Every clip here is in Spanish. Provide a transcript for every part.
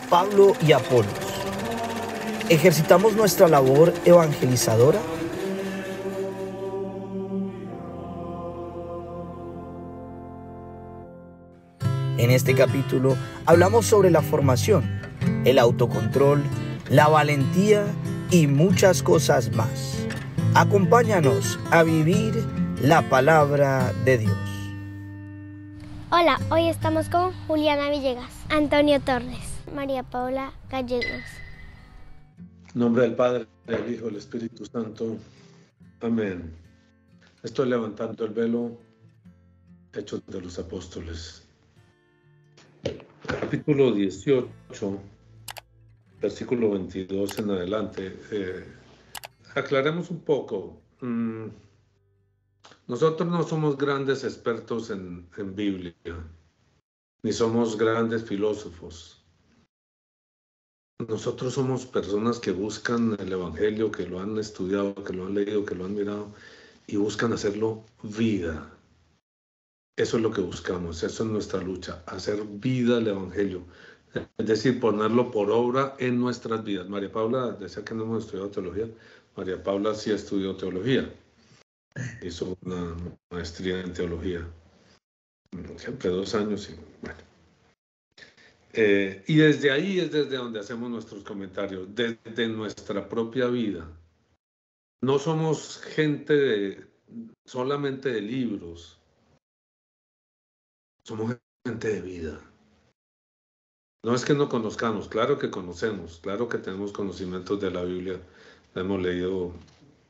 Pablo y Apolos. ¿Ejercitamos nuestra labor evangelizadora? En este capítulo hablamos sobre la formación, el autocontrol, la valentía y muchas cosas más. Acompáñanos a vivir la palabra de Dios. Hola, hoy estamos con Juliana Villegas, Antonio Torres, María Paula Gallegos. En nombre del Padre, del Hijo y del Espíritu Santo. Amén. Estoy levantando el velo. Hechos de los Apóstoles. Capítulo 18, versículo 22 en adelante. Aclaremos un poco. Nosotros no somos grandes expertos en Biblia, ni somos grandes filósofos. Nosotros somos personas que buscan el Evangelio, que lo han estudiado, que lo han leído, que lo han mirado, y buscan hacerlo vida. Eso es lo que buscamos, eso es nuestra lucha, hacer vida el Evangelio. Es decir, ponerlo por obra en nuestras vidas. María Paula decía que no hemos estudiado teología. María Paula sí estudió teología. Hizo una maestría en teología. Siempre 2 años. Y, bueno. Y desde ahí es desde donde hacemos nuestros comentarios, desde nuestra propia vida. No somos gente solamente de libros. Somos gente de vida. No es que no conozcamos, claro que conocemos, claro que tenemos conocimientos de la Biblia, la hemos leído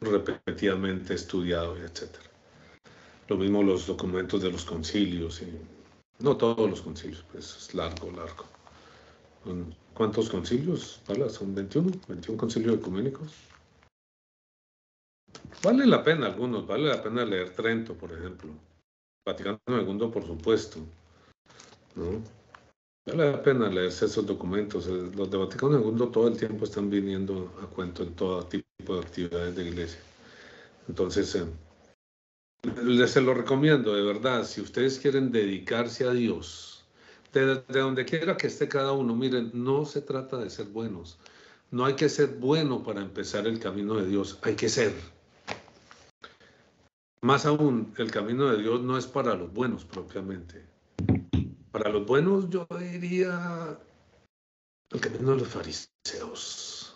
repetidamente, estudiado, etc. Lo mismo los documentos de los concilios, y no todos los concilios, pues es largo. ¿Cuántos concilios? ¿Vale? ¿Son 21 concilios ecuménicos? Vale la pena algunos, vale la pena leer Trento, por ejemplo. Vaticano II, por supuesto, ¿no? Vale la pena leerse esos documentos. Los de Vaticano II todo el tiempo están viniendo a cuento en todo tipo de actividades de iglesia. Entonces, se lo recomiendo, de verdad. Si ustedes quieren dedicarse a Dios, de donde quiera que esté cada uno, miren, no se trata de ser buenos. No hay que ser bueno para empezar el camino de Dios, hay que ser. Más aún, el camino de Dios no es para los buenos propiamente. Para los buenos yo diría el camino de los fariseos.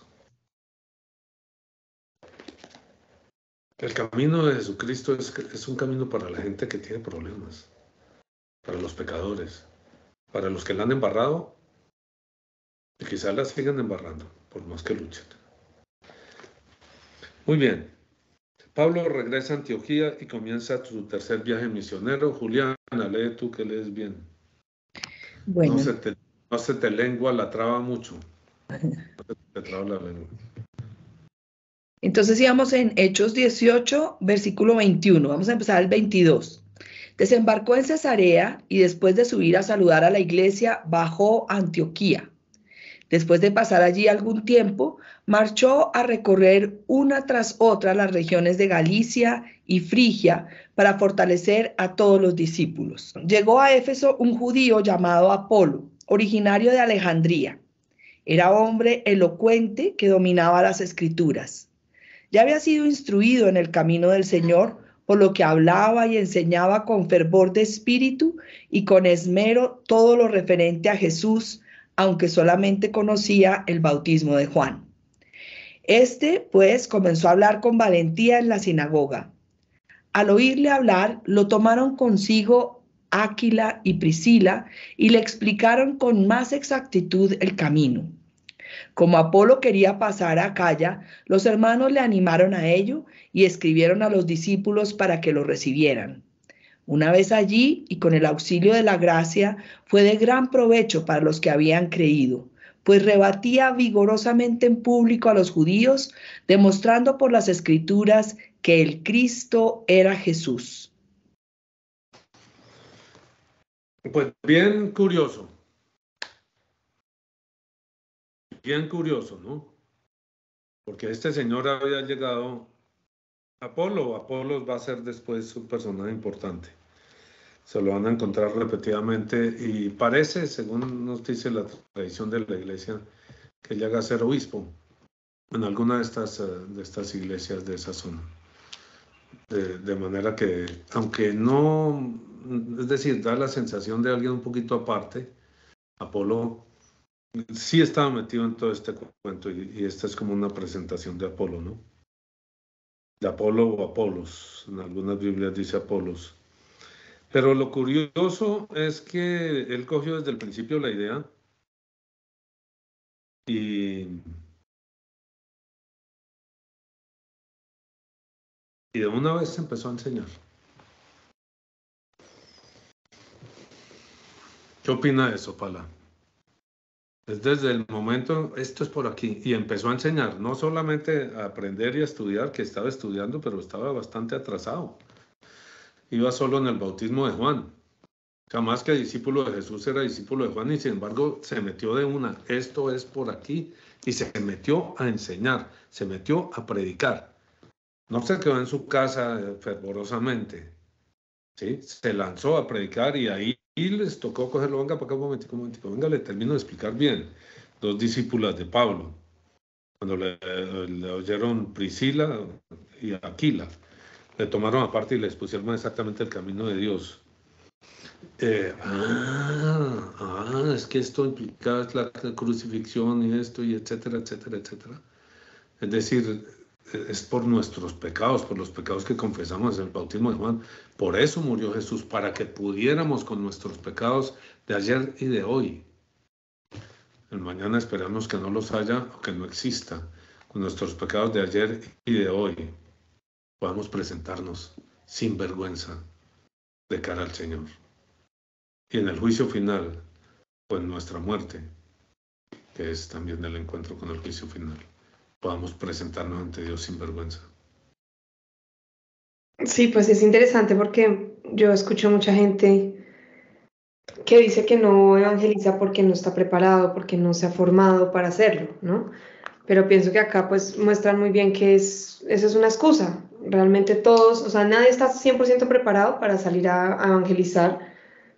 El camino de Jesucristo es un camino para la gente que tiene problemas, para los pecadores, para los que la han embarrado y quizás la sigan embarrando, por más que luchen. Muy bien. Pablo regresa a Antioquía y comienza su tercer viaje misionero. Juliana, lee tú que lees bien. Bueno. No se te lengua la traba mucho. No se te traba la lengua. Entonces íbamos en Hechos 18, versículo 21. Vamos a empezar el 22. Desembarcó en Cesarea y después de subir a saludar a la iglesia, bajó a Antioquía. Después de pasar allí algún tiempo, marchó a recorrer una tras otra las regiones de Galicia y Frigia para fortalecer a todos los discípulos. Llegó a Éfeso un judío llamado Apolo, originario de Alejandría. Era hombre elocuente que dominaba las escrituras. Ya había sido instruido en el camino del Señor, por lo que hablaba y enseñaba con fervor de espíritu y con esmero todo lo referente a Jesús, aunque solamente conocía el bautismo de Juan. Pues, comenzó a hablar con valentía en la sinagoga. Al oírle hablar, lo tomaron consigo Áquila y Priscila y le explicaron con más exactitud el camino. Como Apolo quería pasar a Acaya, los hermanos le animaron a ello y escribieron a los discípulos para que lo recibieran. Una vez allí, y con el auxilio de la gracia, fue de gran provecho para los que habían creído, pues rebatía vigorosamente en público a los judíos, demostrando por las Escrituras que el Cristo era Jesús. Pues bien curioso, ¿no? Porque este señor había llegado a Apolo. Apolo va a ser después un personaje importante. Se lo van a encontrar repetidamente y parece, según nos dice la tradición de la iglesia, que llega a ser obispo en alguna de estas iglesias de esa zona. De manera que, aunque no, es decir, da la sensación de alguien un poquito aparte, Apolo sí estaba metido en todo este cuento y esta es como una presentación de Apolo, ¿no? De Apolo o Apolos, en algunas Biblias dice Apolos. Pero lo curioso es que él cogió desde el principio la idea y de una vez empezó a enseñar. ¿Qué opina de eso, Pala? Es desde el momento, esto es por aquí, y empezó a enseñar, no solamente a aprender y a estudiar, que estaba estudiando, pero estaba bastante atrasado. Iba solo en el bautismo de Juan. Jamás que discípulo de Jesús era discípulo de Juan y sin embargo se metió de una, esto es por aquí, y se metió a enseñar, se metió a predicar. No se quedó en su casa fervorosamente, ¿sí? Se lanzó a predicar y ahí les tocó cogerlo, venga para acá un momentico, venga, le termino de explicar bien. 2 discípulas de Pablo, cuando le oyeron Priscila y Aquila, le tomaron aparte y les pusieron exactamente el camino de Dios. Es que esto implicaba la crucifixión y esto y etcétera, etcétera, etcétera. Es decir, es por nuestros pecados, por los pecados que confesamos en el bautismo de Juan. Por eso murió Jesús, para que pudiéramos con nuestros pecados de ayer y de hoy. El mañana esperamos que no los haya o que no exista. Con nuestros pecados de ayer y de hoy podamos presentarnos sin vergüenza de cara al Señor. Y en el juicio final, o en nuestra muerte, que es también el encuentro con el juicio final, podamos presentarnos ante Dios sin vergüenza. Sí, pues es interesante porque yo escucho mucha gente que dice que no evangeliza porque no está preparado, porque no se ha formado para hacerlo, ¿no? Pero pienso que acá pues muestran muy bien que eso es una excusa. Realmente todos, o sea, nadie está 100% preparado para salir a evangelizar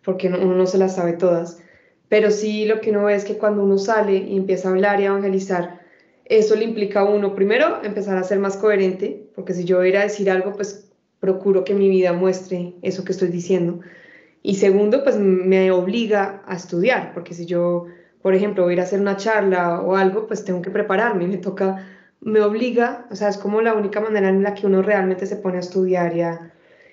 porque uno no se las sabe todas. Pero sí lo que uno ve es que cuando uno sale y empieza a hablar y a evangelizar, eso le implica a uno, primero, empezar a ser más coherente, porque si yo voy a ir a decir algo, pues procuro que mi vida muestre eso que estoy diciendo. Y segundo, pues me obliga a estudiar, porque si yo, por ejemplo, voy a ir a hacer una charla o algo, pues tengo que prepararme, me obliga, o sea, es como la única manera en la que uno realmente se pone a estudiar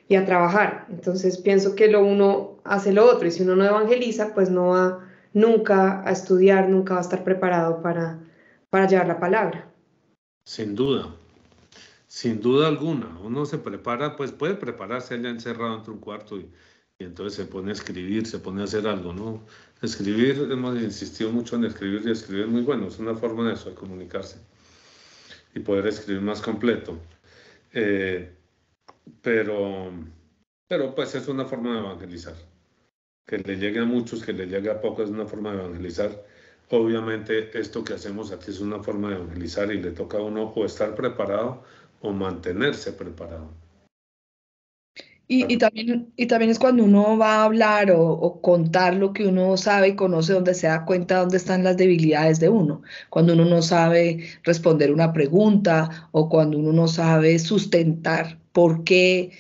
y a trabajar. Entonces pienso que lo uno hace lo otro, y si uno no evangeliza, pues no va nunca a estudiar, nunca va a estar preparado para llevar la palabra. Sin duda alguna, uno se prepara, pues puede prepararse allá encerrado entre un cuarto y entonces se pone a escribir, se pone a hacer algo, ¿no? Escribir, hemos insistido mucho en escribir y escribir es muy bueno, es una forma de eso, de comunicarse y poder escribir más completo. Pero pues es una forma de evangelizar. Que le llegue a muchos, que le llegue a pocos, es una forma de evangelizar. Obviamente esto que hacemos aquí es una forma de evangelizar y le toca a uno o estar preparado o mantenerse preparado. Y también es cuando uno va a hablar o contar lo que uno sabe y conoce, donde se da cuenta dónde están las debilidades de uno. Cuando uno no sabe responder una pregunta o cuando uno no sabe sustentar por qué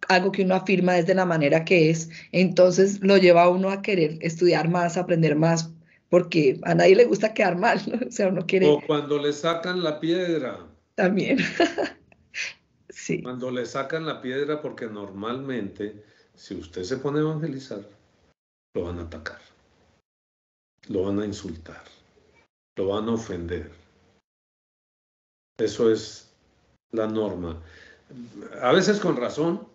algo que uno afirma es de la manera que es, entonces lo lleva a uno a querer estudiar más, aprender más, porque a nadie le gusta quedar mal, ¿no? O sea, uno quiere... O cuando le sacan la piedra. También. Sí. Cuando le sacan la piedra, porque normalmente, si usted se pone a evangelizar, lo van a atacar, lo van a insultar, lo van a ofender. Eso es la norma. A veces con razón,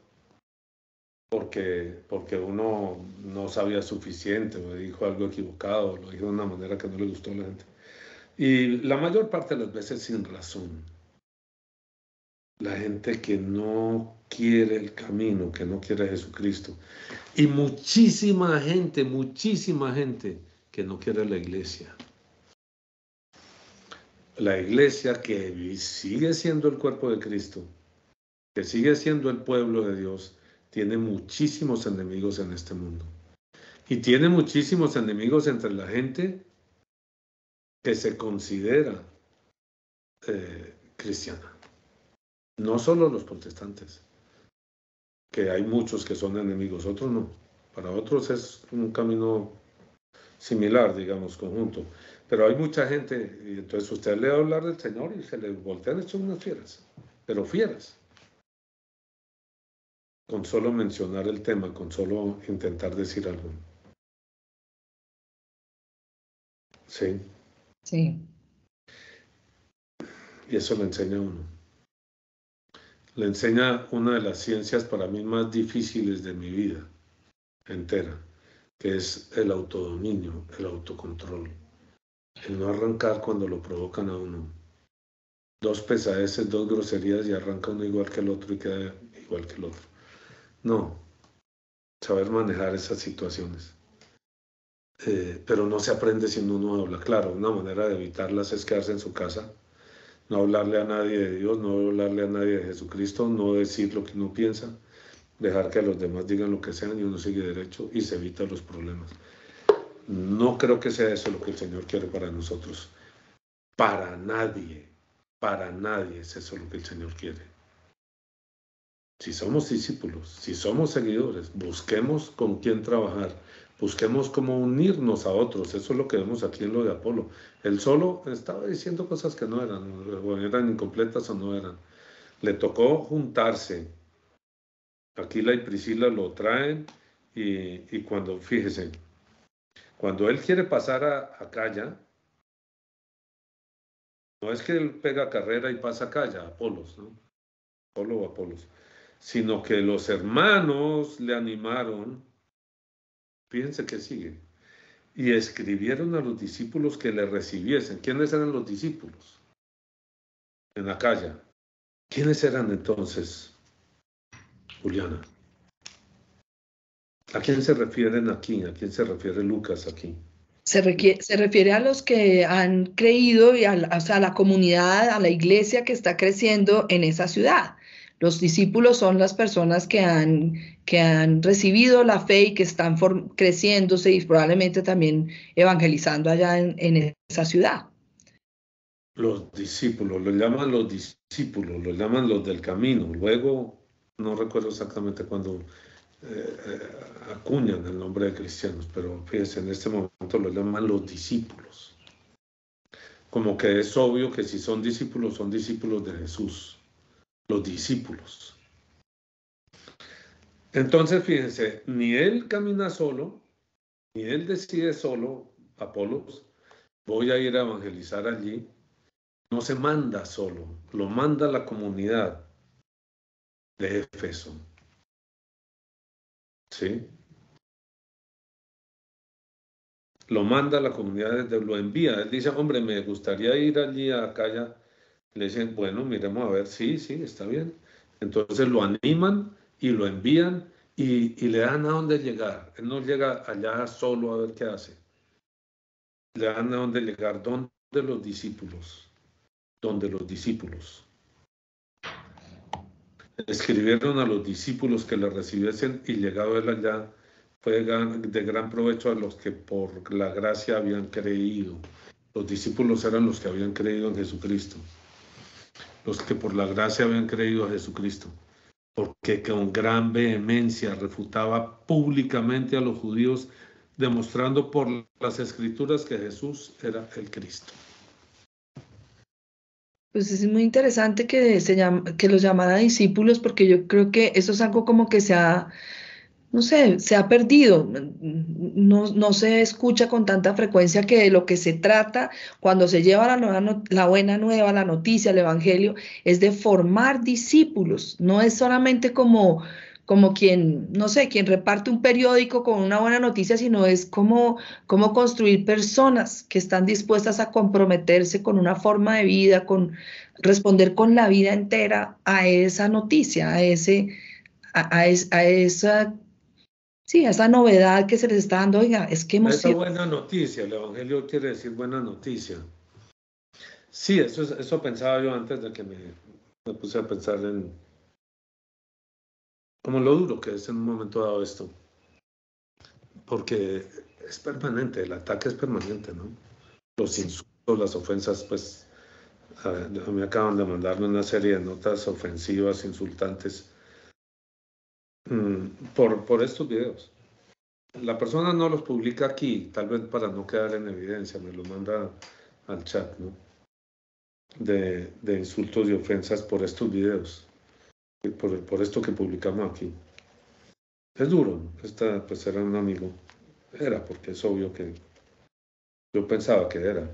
porque uno no sabía suficiente, o dijo algo equivocado, lo dijo de una manera que no le gustó a la gente. Y la mayor parte de las veces sin razón. La gente que no quiere el camino, que no quiere a Jesucristo. Y muchísima gente que no quiere la iglesia. La iglesia que sigue siendo el cuerpo de Cristo, que sigue siendo el pueblo de Dios, tiene muchísimos enemigos en este mundo. Y tiene muchísimos enemigos entre la gente que se considera cristiana. No solo los protestantes, que hay muchos que son enemigos, otros no. Para otros es un camino similar, digamos, conjunto. Pero hay mucha gente, y entonces usted le va a hablar del Señor y se le voltean hechos unas fieras, pero fieras. Con solo mencionar el tema, con solo intentar decir algo. Sí. Sí. Y eso le enseña a uno. Le enseña una de las ciencias para mí más difíciles de mi vida entera, que es el autodominio, el autocontrol. El no arrancar cuando lo provocan a uno. 2 pesadeces, 2 groserías y arranca uno igual que el otro y queda igual que el otro. No. Saber manejar esas situaciones. Pero no se aprende si uno no habla. Claro, una manera de evitarlas es quedarse en su casa, no hablarle a nadie de Dios, no hablarle a nadie de Jesucristo, no decir lo que uno piensa, dejar que los demás digan lo que sean y uno sigue derecho y se evita los problemas. No creo que sea eso lo que el Señor quiere para nosotros. Para nadie es eso lo que el Señor quiere. Si somos discípulos, si somos seguidores, busquemos con quién trabajar, busquemos cómo unirnos a otros. Eso es lo que vemos aquí en lo de Apolo. Él solo estaba diciendo cosas que no eran, o eran incompletas o no eran. Le tocó juntarse. Aquila y Priscila lo traen y cuando, fíjese, cuando él quiere pasar a Acaya, no es que él pega carrera y pasa a Acaya, Apolos, ¿no? Apolo o Apolos, sino que los hermanos le animaron, fíjense que sigue, y escribieron a los discípulos que le recibiesen. ¿Quiénes eran los discípulos en Acaya? ¿Quiénes eran entonces, Juliana? ¿A quién se refieren aquí? ¿A quién se refiere Lucas aquí? Se refiere a los que han creído y a la comunidad, a la iglesia que está creciendo en esa ciudad. Los discípulos son las personas que han recibido la fe y que están creciéndose y probablemente también evangelizando allá en esa ciudad. Los discípulos, los llaman los discípulos, los llaman los del camino. Luego, no recuerdo exactamente cuándo acuñan el nombre de cristianos, pero fíjense, en este momento los llaman los discípulos. Como que es obvio que si son discípulos de Jesús. Los discípulos. Entonces, fíjense, ni él camina solo, ni él decide solo, Apolos, voy a ir a evangelizar allí. No se manda solo, lo manda la comunidad de Éfeso. ¿Sí? Lo manda la comunidad, lo envía. Él dice, hombre, me gustaría ir allí a Acaya. Le dicen, bueno, miremos a ver, sí, está bien. Entonces lo animan y lo envían y le dan a dónde llegar. Él no llega allá solo a ver qué hace. Le dan a dónde llegar, donde los discípulos. Escribieron a los discípulos que le recibiesen y llegado él allá fue de gran provecho a los que por la gracia habían creído. Los discípulos eran los que habían creído en Jesucristo. Los que por la gracia habían creído a Jesucristo, porque con gran vehemencia refutaba públicamente a los judíos, demostrando por las Escrituras que Jesús era el Cristo. Pues es muy interesante que los llamara discípulos, porque yo creo que eso es algo como que se ha perdido, no se escucha con tanta frecuencia que de lo que se trata cuando se lleva la buena nueva, la noticia, el evangelio, es de formar discípulos, no es solamente como quien reparte un periódico con una buena noticia, sino es como construir personas que están dispuestas a comprometerse con una forma de vida, con responder con la vida entera a esa noticia, a esa novedad que se les está dando. Oiga, es que esa buena noticia, el evangelio quiere decir buena noticia. Sí, eso pensaba yo antes de que me puse a pensar como lo duro que es en un momento dado esto, porque es permanente, el ataque es permanente, ¿no? Los insultos, las ofensas, pues a mí me acaban de mandarme una serie de notas ofensivas, insultantes, por estos videos. La persona no los publica aquí, tal vez para no quedar en evidencia, me los manda al chat, ¿no? De insultos y ofensas por estos videos, por esto que publicamos aquí. Es duro, esta pues era un amigo, era porque es obvio que yo pensaba que era.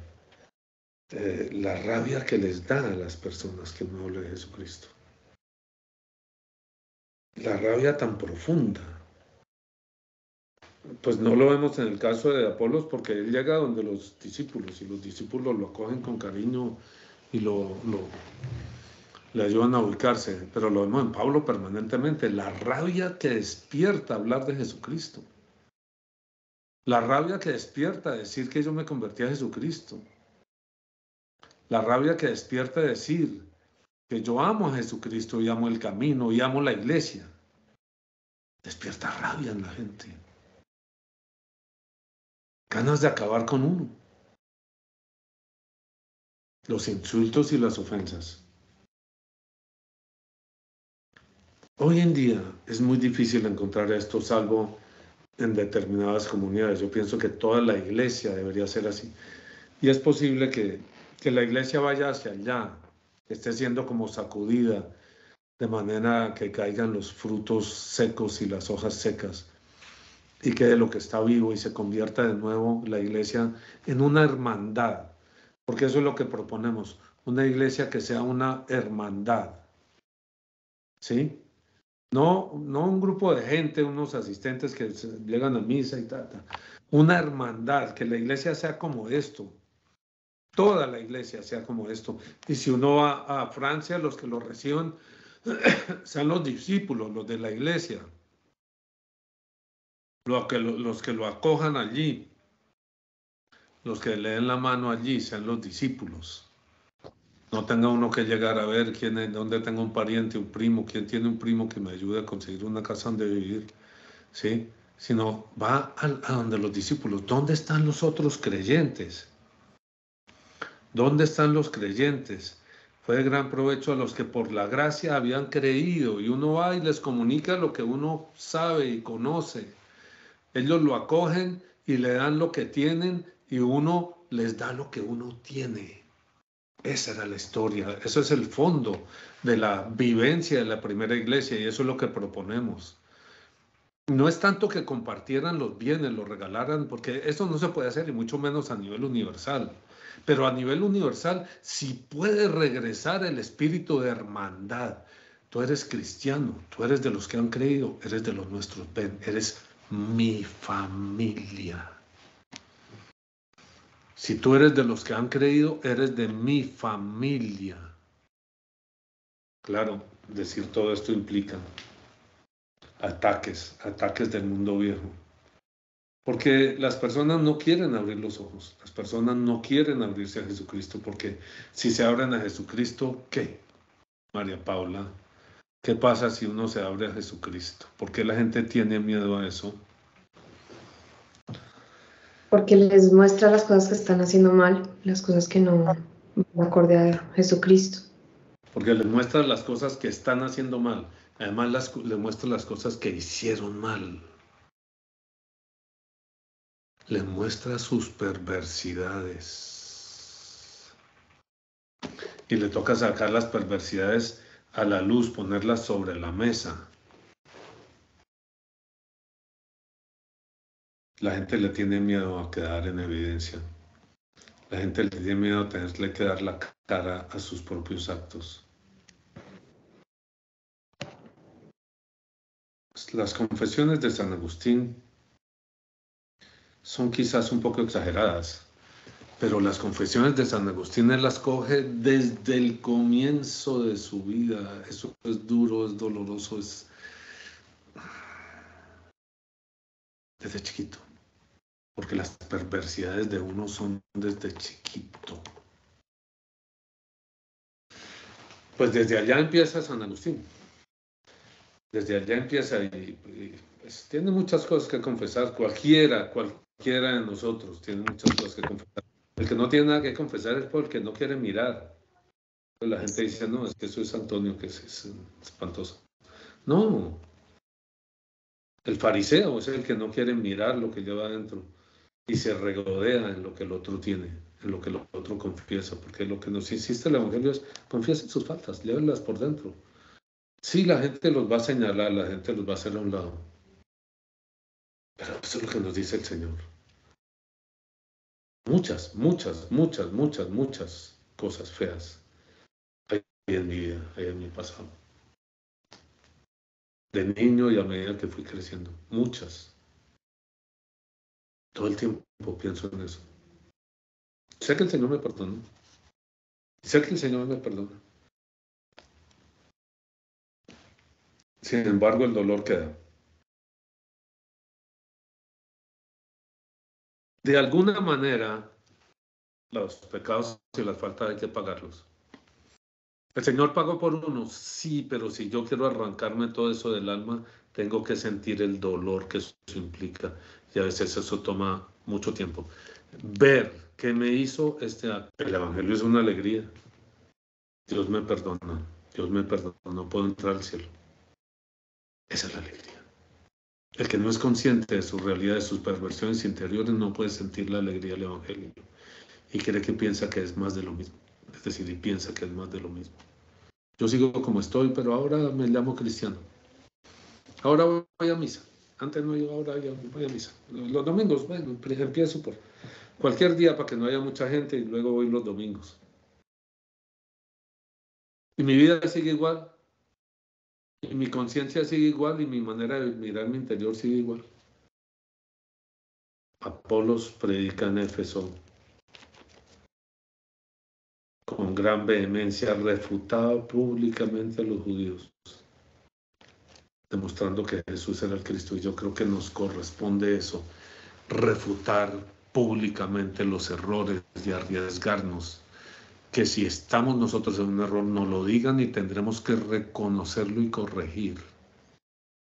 La rabia que les da a las personas que no hablan de Jesucristo. La rabia tan profunda. Pues no lo vemos en el caso de Apolos porque él llega donde los discípulos y los discípulos lo acogen con cariño y le ayudan a ubicarse, pero lo vemos en Pablo permanentemente, la rabia que despierta hablar de Jesucristo, la rabia que despierta decir que yo me convertí a Jesucristo, la rabia que despierta decir que yo amo a Jesucristo y amo el camino y amo la iglesia, despierta rabia en la gente, ganas de acabar con uno, los insultos y las ofensas. Hoy en día es muy difícil encontrar esto, salvo en determinadas comunidades. Yo pienso que toda la iglesia debería ser así. Y es posible que la iglesia vaya hacia allá, que esté siendo como sacudida, de manera que caigan los frutos secos y las hojas secas, y quede lo que está vivo y se convierta de nuevo la iglesia en una hermandad. Porque eso es lo que proponemos, una iglesia que sea una hermandad. ¿Sí? No un grupo de gente, unos asistentes que llegan a misa y tal. Una hermandad, que la iglesia sea como esto. Toda la iglesia sea como esto. Y si uno va a Francia, los que lo reciban sean los discípulos, los de la iglesia. Los que lo acojan allí. Los que le den la mano allí sean los discípulos. No tenga uno que llegar a ver dónde tengo un pariente, un primo, quién tiene un primo que me ayude a conseguir una casa donde vivir, ¿sí? Sino va a donde los discípulos. ¿Dónde están los otros creyentes? ¿Dónde están los creyentes? Fue de gran provecho a los que por la gracia habían creído, y uno va y les comunica lo que uno sabe y conoce. Ellos lo acogen y le dan lo que tienen, y uno les da lo que uno tiene. Esa era la historia, eso es el fondo de la vivencia de la primera iglesia, y eso es lo que proponemos. No es tanto que compartieran los bienes, los regalaran, porque eso no se puede hacer, y mucho menos a nivel universal. Pero a nivel universal sí puede regresar el espíritu de hermandad. Tú eres cristiano, tú eres de los que han creído, eres de los nuestros, ven, eres mi familia. Si tú eres de los que han creído, eres de mi familia. Claro, decir todo esto implica ataques del mundo viejo. Porque las personas no quieren abrir los ojos, las personas no quieren abrirse a Jesucristo, porque si se abren a Jesucristo, ¿qué? María Paula, ¿qué pasa si uno se abre a Jesucristo? ¿Por qué la gente tiene miedo a eso? Porque les muestra las cosas que están haciendo mal, las cosas que no van acorde a Jesucristo. Porque les muestra las cosas que están haciendo mal. Además, les muestra las cosas que hicieron mal. Les muestra sus perversidades. Y le toca sacar las perversidades a la luz, ponerlas sobre la mesa. La gente le tiene miedo a quedar en evidencia. La gente le tiene miedo a tenerle que dar la cara a sus propios actos. Las confesiones de San Agustín son quizás un poco exageradas, pero las confesiones de San Agustín él las coge desde el comienzo de su vida. Eso es duro, es doloroso, es desde chiquito. Porque las perversidades de uno son desde chiquito. Pues desde allá empieza San Agustín. Desde allá empieza y pues, tiene muchas cosas que confesar. Cualquiera de nosotros tiene muchas cosas que confesar. El que no tiene nada que confesar es porque no quiere mirar. La gente dice, no, es que eso es Antonio, que es espantoso. No. El fariseo es el que no quiere mirar lo que lleva adentro y se regodea en lo que el otro tiene, en lo que el otro confiesa, porque lo que nos insiste el Evangelio es confiesen sus faltas, llévenlas por dentro. Sí, la gente los va a señalar, la gente los va a hacer a un lado, pero eso es lo que nos dice el Señor. Muchas cosas feas hay en mi vida, hay en mi pasado. De niño y a medida que fui creciendo, muchas. Todo el tiempo pienso en eso. Sé que el Señor me perdona. Sé que el Señor me perdona. Sin embargo, el dolor queda. De alguna manera, los pecados y las faltas hay que pagarlos. El Señor pagó por unos, sí, pero si yo quiero arrancarme todo eso del alma, tengo que sentir el dolor que eso implica. Y a veces eso toma mucho tiempo. Ver qué me hizo este acto. El Evangelio es una alegría. Dios me perdona, no puedo entrar al cielo. Esa es la alegría. El que no es consciente de su realidad, de sus perversiones interiores, no puede sentir la alegría del Evangelio. Y cree que piensa que es más de lo mismo. Es decir, y piensa que es más de lo mismo. Yo sigo como estoy, pero ahora me llamo cristiano. Ahora voy a misa. Antes no iba, ahora ya voy a misa. Los domingos, bueno, empiezo por cualquier día para que no haya mucha gente y luego voy los domingos. Y mi vida sigue igual. Y mi conciencia sigue igual y mi manera de mirar mi interior sigue igual. Apolos predica en Éfeso con gran vehemencia, refutaba públicamente a los judíos, demostrando que Jesús era el Cristo. Y yo creo que nos corresponde eso, refutar públicamente los errores y arriesgarnos. Que si estamos nosotros en un error, nos lo digan y tendremos que reconocerlo y corregir.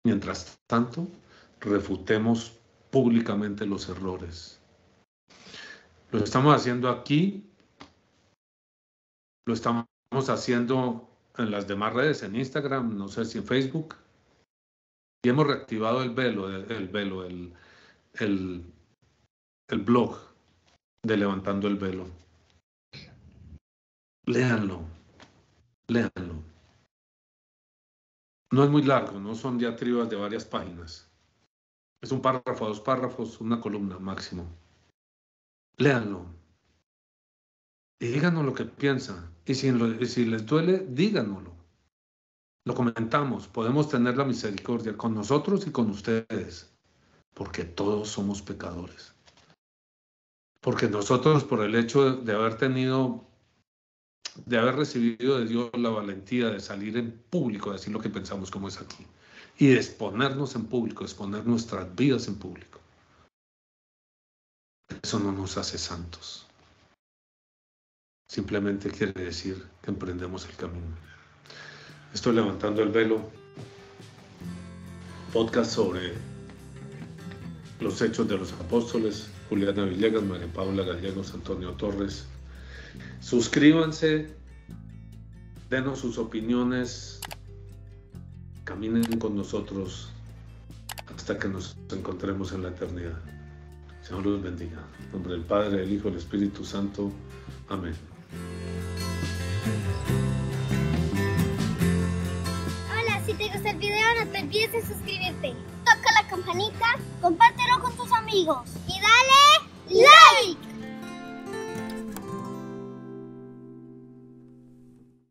Mientras tanto, refutemos públicamente los errores. Lo estamos haciendo aquí, lo estamos haciendo en las demás redes, en Instagram, no sé si en Facebook. Y hemos reactivado el blog de Levantando el Velo. Léanlo. No es muy largo, no son diatribas de varias páginas. Es un párrafo, 2 párrafos, una columna máximo. Léanlo. Y díganos lo que piensan. Y si les duele, díganoslo. Lo comentamos. Podemos tener la misericordia con nosotros y con ustedes. Porque todos somos pecadores. Porque nosotros, por el hecho de haber recibido de Dios la valentía de salir en público, de decir lo que pensamos como es aquí, y de exponernos en público, de exponer nuestras vidas en público. Eso no nos hace santos. Simplemente quiere decir que emprendemos el camino. Estoy Levantando el Velo, podcast sobre los hechos de los apóstoles. Juliana Villegas, María Paula Gallegos, Antonio Torres. Suscríbanse, denos sus opiniones, caminen con nosotros hasta que nos encontremos en la eternidad. Señor los bendiga. En nombre del Padre, del Hijo y del Espíritu Santo. Amén. Hola, si te gustó el video no te olvides de suscribirte. Toca la campanita, compártelo con tus amigos.